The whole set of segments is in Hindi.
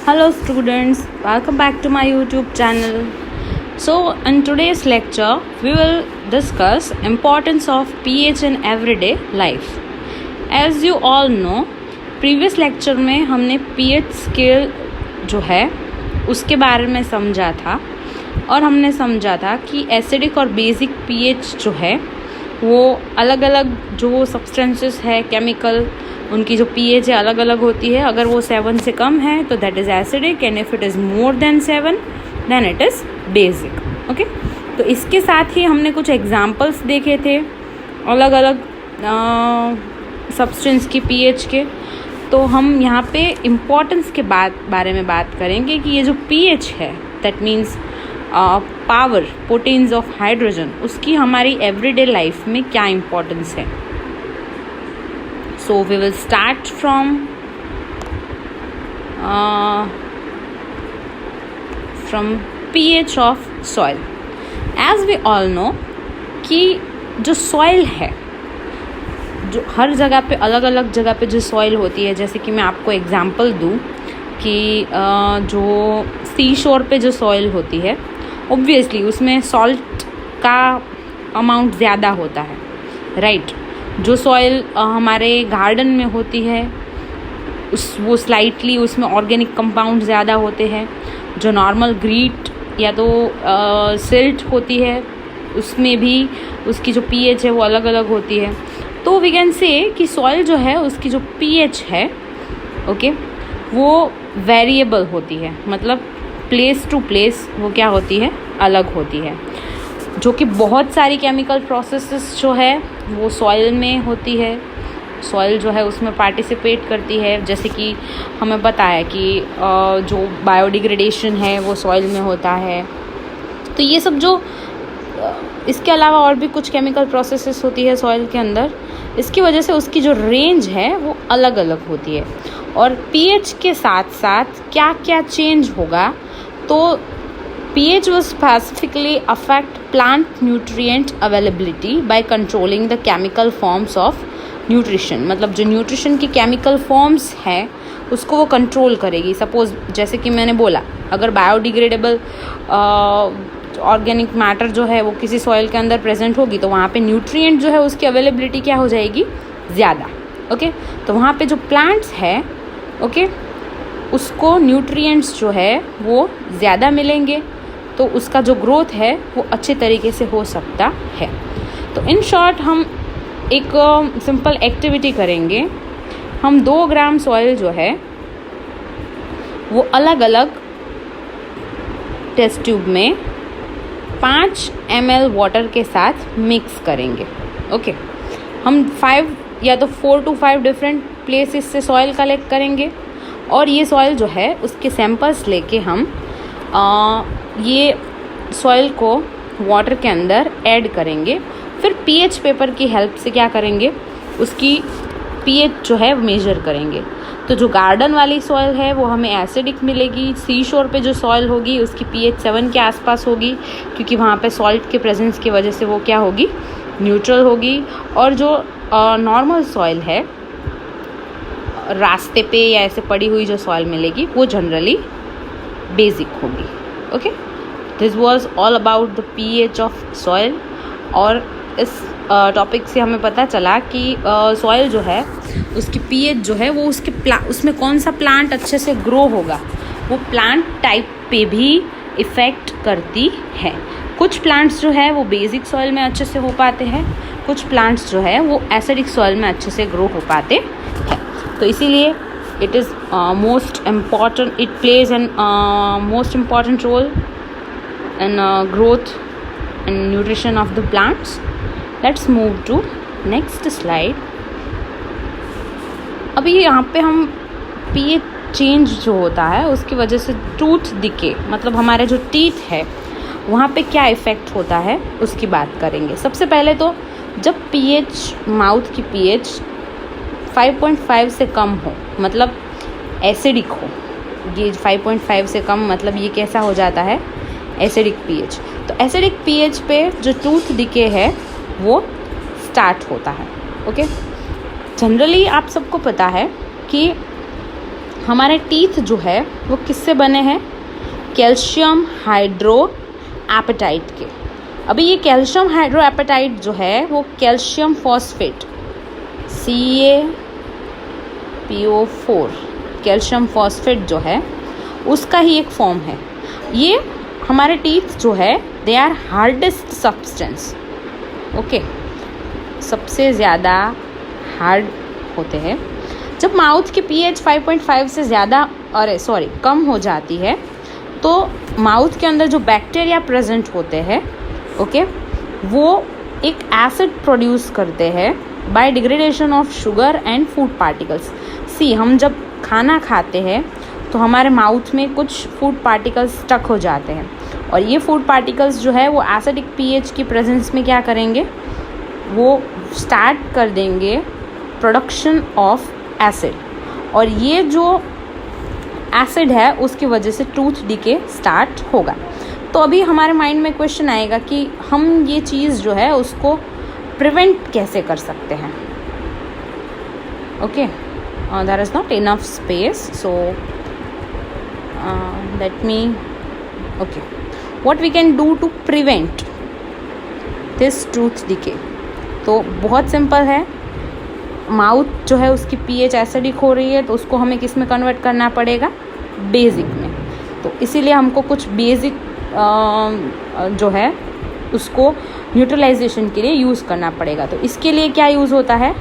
Hello students, welcome back to my YouTube channel. So in today's lecture, we will discuss importance of pH in everyday life. As you all know, previous lecture में हमने pH scale जो है उसके बारे में समझा था और हमने समझा था कि एसिडिक और बेसिक pH जो है वो अलग अलग जो सब्सटेंसेस है केमिकल उनकी जो pH है अलग अलग होती है. अगर वो 7 से कम है तो that is acidic and if it is more than 7 then it is basic. Okay, तो इसके साथ ही हमने कुछ एग्जांपल्स देखे थे अलग अलग सब्सटेंस की pH के. तो हम यहाँ पे इम्पोर्टेंस के बारे में बात करेंगे कि ये जो pH है that means power proteins of hydrogen उसकी हमारी एवरीडे लाइफ में क्या इम्पोर्टेंस है. So we will start from pH of soil. As we all know कि जो soil है जो हर जगह पे अलग अलग जगह पे जो soil होती है, जैसे कि मैं आपको एग्जांपल दूँ कि जो सी शोर पे जो soil होती है ऑब्वियसली उसमें सॉल्ट का अमाउंट ज़्यादा होता है, राइट. जो सॉइल हमारे गार्डन में होती है वो स्लाइटली उसमें ऑर्गेनिक कंपाउंड ज़्यादा होते हैं. जो नॉर्मल ग्रीट या तो सिल्ट होती है उसमें भी उसकी जो pH है वो अलग अलग होती है. तो वी कैन से कि सॉइल जो है उसकी जो pH है ओके वो वेरिएबल होती है, मतलब प्लेस टू प्लेस वो क्या होती है, अलग होती है. जो कि बहुत सारी केमिकल प्रोसेसेस जो है वो सॉइल में होती है. सॉइल जो है उसमें पार्टिसिपेट करती है, जैसे कि हमें पता है कि जो बायोडिग्रेडेशन है वो सॉइल में होता है. तो ये सब जो इसके अलावा और भी कुछ केमिकल प्रोसेसेस होती है सॉइल के अंदर, इसकी वजह से उसकी जो रेंज है वो अलग अलग होती है. और pH के साथ साथ क्या क्या चेंज होगा, तो pH will specifically affect plant nutrient availability by controlling the chemical forms of nutrition. मतलब जो न्यूट्रिशन की केमिकल फॉर्म्स है उसको वो कंट्रोल करेगी. सपोज जैसे कि मैंने बोला अगर बायोडिग्रेडेबल ऑर्गेनिक मैटर जो है वो किसी सॉइल के अंदर प्रेजेंट होगी तो वहाँ पे न्यूट्रिएंट जो है उसकी अवेलेबिलिटी क्या हो जाएगी, ज़्यादा. ओके, तो वहाँ पे जो प्लांट्स है ओके उसको न्यूट्रिएंट्स जो है वो ज़्यादा मिलेंगे, तो उसका जो ग्रोथ है वो अच्छे तरीके से हो सकता है. तो इन शॉर्ट हम एक सिंपल एक्टिविटी करेंगे. हम 2 ग्राम सॉइल जो है वो अलग अलग टेस्ट ट्यूब में 5 ml वाटर के साथ मिक्स करेंगे. ओके, हम 5 या तो 4 to 5 डिफरेंट प्लेसेस से सॉइल कलेक्ट करेंगे और ये सॉइल जो है उसके सैंपल्स लेके हम ये सॉइल को वाटर के अंदर ऐड करेंगे. फिर pH पेपर की हेल्प से क्या करेंगे, उसकी pH जो है मेजर करेंगे. तो जो गार्डन वाली सॉइल है वो हमें एसिडिक मिलेगी. सी शोर पे जो सॉइल होगी उसकी pH 7 के आसपास होगी, क्योंकि वहाँ पे सॉल्ट के प्रेजेंस की वजह से वो क्या होगी, न्यूट्रल होगी. और जो नॉर्मल सॉइल है रास्ते पे या ऐसे पड़ी हुई जो सॉइल मिलेगी वो जनरली बेसिक होगी. Okay, this was all about the pH of soil. और इस टॉपिक से हमें पता चला कि सॉइल जो है उसकी pH जो है वो उसमें कौन सा प्लांट अच्छे से ग्रो होगा वो प्लांट टाइप पे भी इफ़ेक्ट करती है. कुछ प्लांट्स जो है वो बेसिक सॉइल में अच्छे से हो पाते हैं, कुछ प्लांट्स जो है वो एसिडिक सॉइल में अच्छे से ग्रो हो पाते हैं. तो इसीलिए it is most important, it plays an most important role in growth and nutrition of the plants. Let's move to next slide. अभी यहाँ पे हम pH चेंज जो होता है उसकी वजह से टूथ डिके, मतलब हमारे जो टीथ है वहाँ पे क्या इफ़ेक्ट होता है उसकी बात करेंगे. सबसे पहले तो जब pH माउथ की pH 5.5 से कम हो, मतलब एसिडिक हो, ये 5.5 से कम मतलब ये कैसा हो जाता है, एसिडिक pH. तो एसिडिक pH पे जो टूथ डिके है वो स्टार्ट होता है. ओके, जनरली आप सबको पता है कि हमारे टीथ जो है वो किससे बने हैं? कैल्शियम हाइड्रो एपेटाइट के। अभी ये कैल्शियम हाइड्रो एपेटाइट जो है वो calcium phosphate CaPO4 calcium phosphate जो है उसका ही एक फॉर्म है। ये हमारे टीथ जो है they are hardest substance, okay, सबसे ज़्यादा हार्ड होते हैं। जब माउथ की pH 5.5 से ज़्यादा कम हो जाती है तो माउथ के अंदर जो बैक्टीरिया प्रेजेंट होते हैं, ओके, वो एक एसिड प्रोड्यूस करते हैं by degradation of sugar and food particles. हम जब खाना खाते हैं तो हमारे माउथ में कुछ फूड पार्टिकल्स स्टक हो जाते हैं और ये फूड पार्टिकल्स जो है वो एसिडिक pH की प्रेजेंस में क्या करेंगे, वो स्टार्ट कर देंगे प्रोडक्शन ऑफ एसिड, और ये जो एसिड है उसकी वजह से टूथ डिके स्टार्ट होगा। तो अभी हमारे माइंड में क्वेश्चन आएगा कि हम ये चीज़ जो है उसको प्रिवेंट कैसे कर सकते हैं। Okay, there is not enough space, so let me okay, what we can do to prevent this tooth decay. तो बहुत सिंपल है, माउथ जो है उसकी pH एसिडिक हो रही है तो उसको हमें किस में कन्वर्ट करना पड़ेगा? बेसिक में। तो इसीलिए हमको कुछ बेसिक जो है उसको न्यूट्रलाइजेशन के लिए यूज़ करना पड़ेगा। तो इसके लिए क्या यूज़ होता है?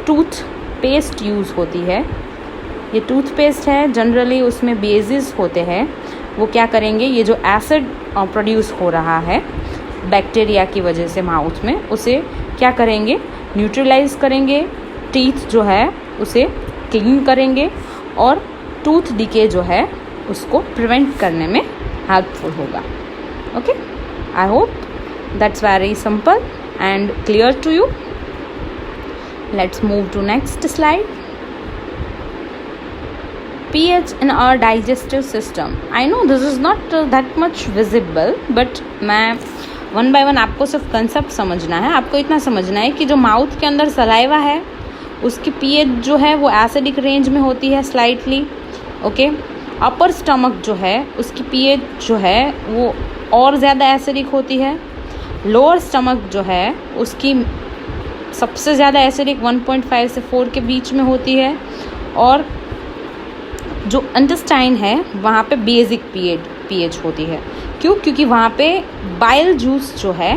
टूथ पेस्ट यूज़ होती है। ये टूथपेस्ट है, जनरली उसमें बेसिस होते हैं। वो क्या करेंगे, ये जो एसिड प्रोड्यूस हो रहा है बैक्टीरिया की वजह से माउथ में, उसे क्या करेंगे? न्यूट्रलाइज करेंगे, टीथ जो है उसे क्लीन करेंगे और टूथ डिके जो है उसको प्रिवेंट करने में हेल्पफुल होगा। Okay, I hope that's very simple and clear to you. Let's move to next slide. pH in our digestive system. I know this is not that much visible, but मैं वन बाय वन आपको सिर्फ कंसेप्ट समझना है। आपको इतना समझना है कि जो माउथ के अंदर सलाइवा है उसकी pH जो है वो एसिडिक रेंज में होती है स्लाइटली, ओके। अपर स्टमक जो है उसकी pH जो है वो और ज़्यादा एसिडिक होती है। लोअर स्टमक जो है उसकी सबसे ज़्यादा एसिडिक 1.5 से 4 के बीच में होती है, और जो इंटेस्टाइन है वहाँ पे बेसिक pH होती है। क्यों? क्योंकि वहाँ पे बाइल जूस जो है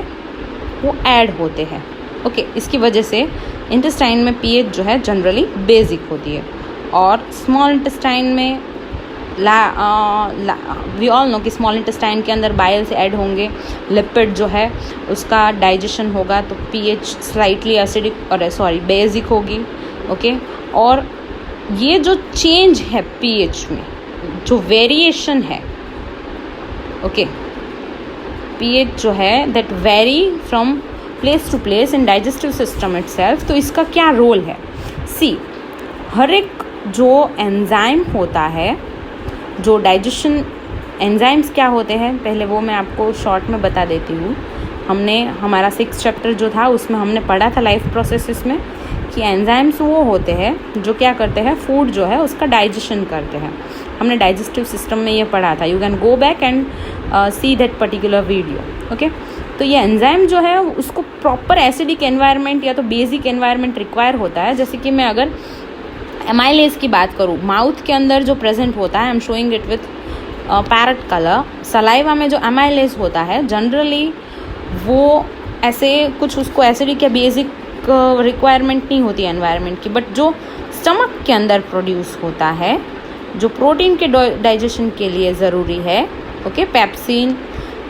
वो ऐड होते हैं, ओके। इसकी वजह से इंटेस्टाइन में pH जो है जनरली बेसिक होती है। और स्मॉल इंटेस्टाइन में वी ऑल नो कि स्मॉल इंटेस्टाइन के अंदर बाइल से ऐड होंगे, लिपिड जो है उसका डाइजेशन होगा तो pH स्लाइटली एसिडिक बेसिक होगी, ओके। और ये जो चेंज है pH में, जो वेरिएशन है, ओके, pH जो है that vary from place to place in digestive system itself. तो इसका क्या रोल है? हर एक जो एंजाइम होता है, जो डाइजेशन एंजाइम्स क्या होते हैं पहले वो मैं आपको शॉर्ट में बता देती हूँ। हमने हमारा 6th चैप्टर जो था उसमें हमने पढ़ा था लाइफ प्रोसेसेस में कि एंजाइम्स वो होते हैं जो क्या करते हैं, फूड जो है उसका डाइजेशन करते हैं। हमने डाइजेस्टिव सिस्टम में ये पढ़ा था। You can go back and see that particular video, okay. तो ये एंजाइम जो है उसको प्रॉपर एसिडिक एनवायरनमेंट या तो बेसिक एनवायरनमेंट रिक्वायर होता है। जैसे कि मैं अगर एमाइलेज की बात करूँ, माउथ के अंदर जो प्रेजेंट होता है, I am showing it with parrot colour. Saliva में जो एमाइलेज होता है जनरली वो ऐसे कुछ उसको एसिडिक या बेसिक रिक्वायरमेंट नहीं होती है एनवायरनमेंट की, बट जो स्टमक के अंदर प्रोड्यूस होता है, जो प्रोटीन के डाइजेशन के लिए ज़रूरी है, ओके, पेप्सिन,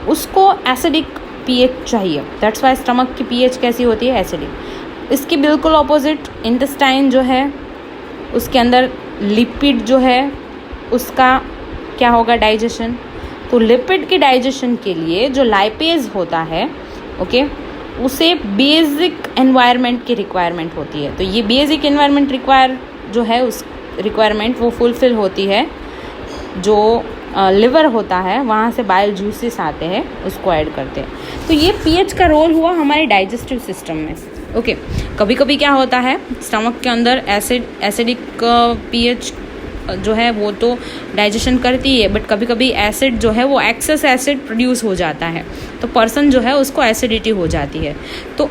उसको एसिडिक pH चाहिए। दैट्स वाई स्टमक की pH कैसी होती है? एसिडिक। इसके बिल्कुल ऑपोजिट इंटेस्टाइन जो है उसके अंदर लिपिड जो है उसका क्या होगा? डाइजेशन। तो लिपिड के डाइजेशन के लिए जो लाइपेज होता है, ओके, उसे बेसिक एनवायरनमेंट की रिक्वायरमेंट होती है। तो ये बेसिक एनवायरनमेंट रिक्वायर जो है उस रिक्वायरमेंट वो फुलफ़िल होती है। जो लिवर होता है वहाँ से बाइल जूसेस आते हैं, उसको ऐड करते हैं। तो ये pH का रोल हुआ हमारे डाइजेस्टिव सिस्टम में, ओके। कभी कभी क्या होता है, स्टमक के अंदर एसिडिक pH जो है वो तो डाइजेशन करती है, बट कभी कभी एसिड जो है वो एक्सेस एसिड प्रोड्यूस हो जाता है, तो पर्सन जो है उसको एसिडिटी हो जाती है। तो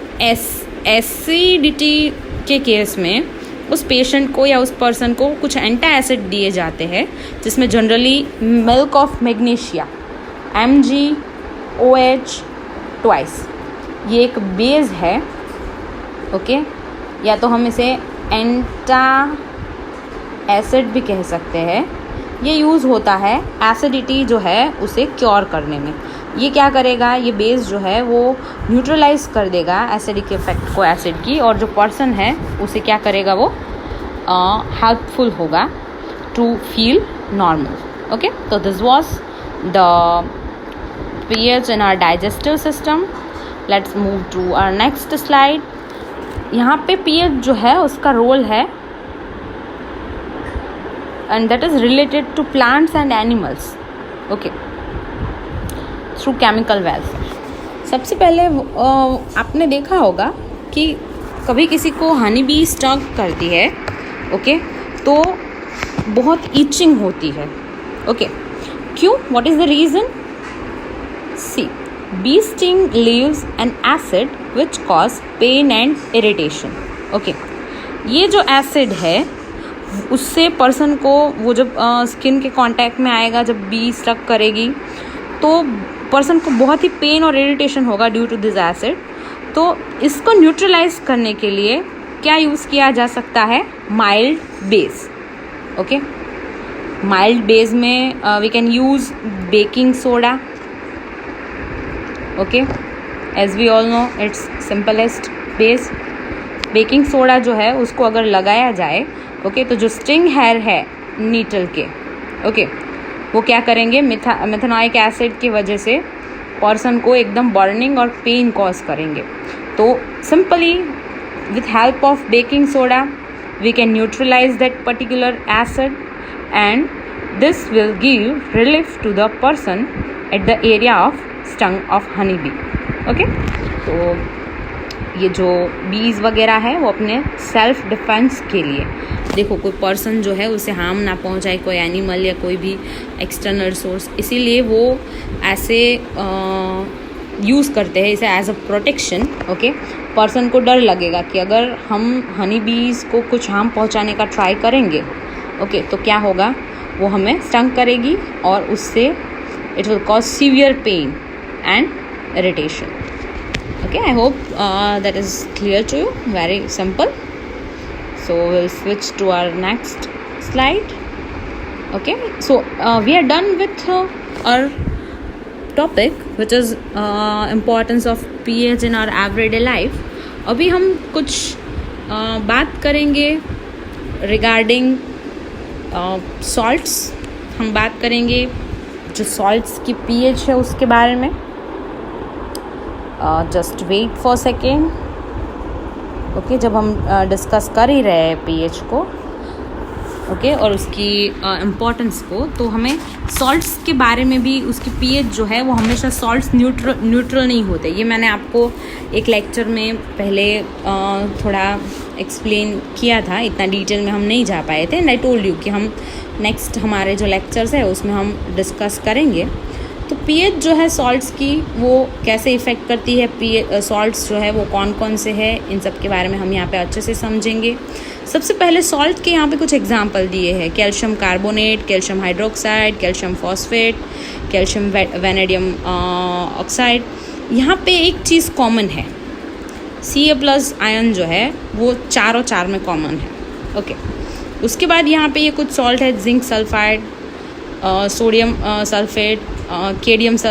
एसिडिटी के केस में उस पेशेंट को या उस पर्सन को कुछ एंटी एसिड दिए जाते हैं, जिसमें generally milk of magnesia MgOH twice, ये एक बेस है, ओके, या तो हम इसे एंटा एसिड भी कह सकते हैं। ये यूज़ होता है एसिडिटी जो है उसे क्योर करने में। ये क्या करेगा, ये बेस जो है वो न्यूट्रलाइज कर देगा एसिडिक इफेक्ट को, एसिड की, और जो पर्सन है उसे क्या करेगा, वो हेल्पफुल होगा टू फील नॉर्मल। ओके, तो this was the pH in our digestive system. Let's move to our next slide. यहाँ पे pH जो है उसका रोल है, and that is related to plants and animals. Okay, through chemical welfare. सबसे पहले आपने देखा होगा कि कभी किसी को हनी बी स्टंग करती है, ओके, तो बहुत ईचिंग होती है। ओके, क्यों? What is the reason? See, bee sting leaves an acid which cause pain and irritation. Okay, ये जो एसिड है उससे पर्सन को वो जब स्किन के कांटेक्ट में आएगा, जब बी स्टक करेगी तो पर्सन को बहुत ही पेन और इरिटेशन होगा ड्यू टू दिस एसिड। तो इसको न्यूट्रलाइज करने के लिए क्या यूज़ किया जा सकता है? Mild base. Okay, mild base में we can use baking soda. Okay, as we all know it's simplest base. Baking soda जो है उसको अगर लगाया जाए, ओके, तो जो स्टिंग हेयर है नीटल के, ओके, वो क्या करेंगे, मेथेनोइक एसिड की वजह से पर्सन को एकदम बर्निंग और पेन कॉज करेंगे। तो simply with help of baking soda we can neutralise that particular acid and this will give relief to the person at the area of stung of honey bee. Okay, तो ये जो बीज वगैरह है वो अपने सेल्फ डिफेंस के लिए, देखो कोई पर्सन जो है उसे हार्म ना पहुंचाए, कोई एनिमल या कोई भी एक्सटर्नल सोर्स, इसीलिए वो ऐसे यूज़ करते हैं इसे as a protection. Okay, person को डर लगेगा कि अगर हम हनी बीज को कुछ हार्म पहुंचाने का ट्राई करेंगे, ओके, तो क्या होगा, वो हमें स्टंग करेगी और उससे it will cause severe pain and irritation. Okay, I hope that is clear to you. Very simple. So we'll switch to our next slide. Okay, so we are done with our topic, which is importance of pH in our everyday life. अभी हम कुछ बात करेंगे regarding salts. हम बात करेंगे जो salts की pH है उसके बारे में। Just wait for second. Okay, जब हम डिस्कस कर ही रहे हैं पीएच को, ओके, और उसकी इम्पोर्टेंस को, तो हमें सॉल्ट्स के बारे में भी, उसकी पीएच जो है वो हमेशा सॉल्ट्स न्यूट्रल नहीं होते। ये मैंने आपको एक लेक्चर में पहले थोड़ा एक्सप्लेन किया था, इतना डिटेल में हम नहीं जा पाए थे, एंड आई टोल्ड यू कि हम नेक्स्ट हमारे जो लेक्चर्स है उसमें हम डिस्कस करेंगे। तो पीएच जो है सॉल्ट्स की वो कैसे इफ़ेक्ट करती है, सॉल्ट्स जो है वो कौन कौन से है, इन सब के बारे में हम यहाँ पे अच्छे से समझेंगे। सबसे पहले सॉल्ट के यहाँ पे कुछ एग्जांपल दिए हैं, calcium carbonate, calcium hydroxide, calcium phosphate, calcium vanadium oxide. यहाँ पे एक चीज़ कॉमन है, Ca+ आयन जो है वो चार में कॉमन है। ओके, उसके बाद यहाँ पे ये कुछ सॉल्ट है, जिंक सल्फाइड, सोडियम सल्फेट, केडियम